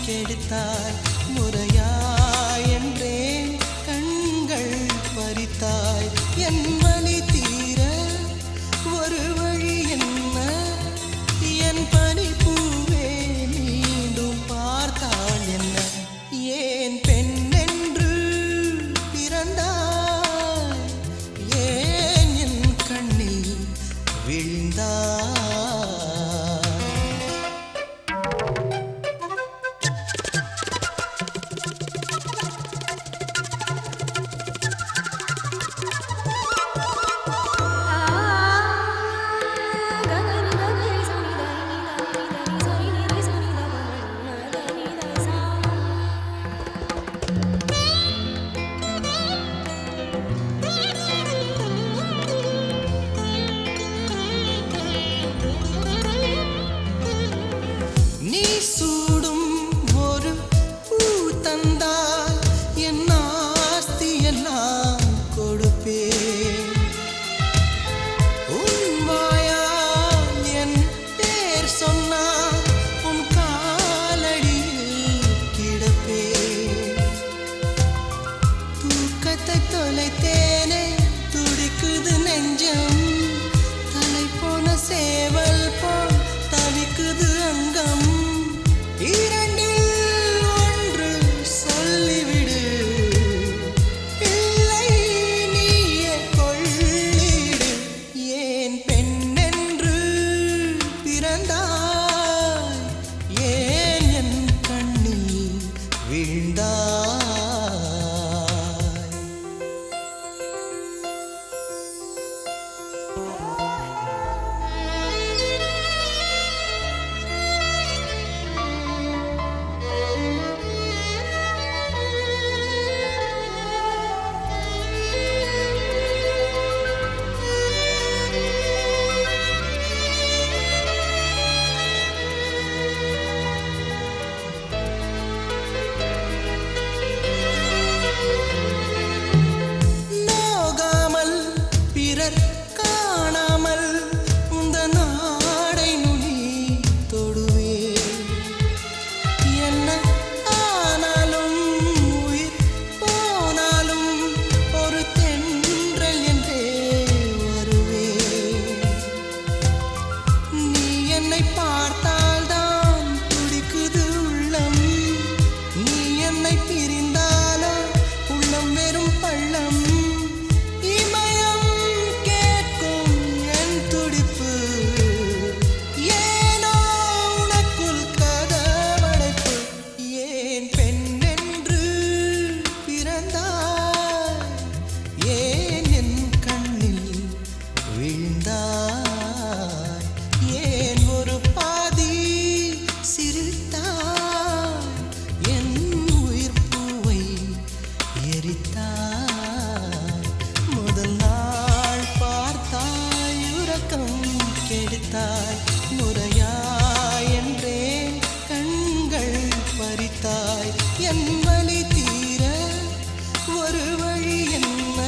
கெடுத்தாய் முறையாய் என்றேன் கண்கள் பறித்தாய் என் வலி தீர ஒரு வழி என்ன என் பனிப்பூவே மீண்டும் பார்த்தாள் என்ன ஏன் பெண் என்று பிறந்தாய் ஏன் என் கண்ணில் விழுந்தாய் தொலைத்தேனே துடிக்குது நெஞ்சம் தலை போன சேவல் போல் தவிக்குது அங்கம் இரண்டில் ஒன்று சொல்லிவிடு இல்லை நீயே கொள்ளிடு ஏன் பெண் என்று பிறந்தாய் ஏன் என் கண்ணில் விழுந்தாய் காணாமல் உந்த நாடை நுனி தொடுவே என்ன ஆனாலும் உயிர் போனாலும் ஒரு தென்றல் என்றே வருவே நீ என்னை பார்த்தால்தான் துடிக்குது உள்ளம் நீ என்னை பிரிந்தாலோ உள்ளம் வெறும் பள்ளம் ஏன் ஒரு பாதி சிரித்தாய் என் உயிர் பூவை எரித்தாய் முதல் நாள் பார்த்தாய் உறக்கம் கெடுத்தாய் முறையாய் என்றேன் கண்கள் பறித்தாய் என் வலி தீர ஒரு வழி என்ன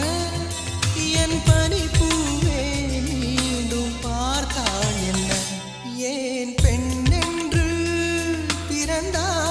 என் பனிப்பூவே மீண்டும் பார்த்தாள் என்ன ஏன் பெண் என்று பிறந்தாய்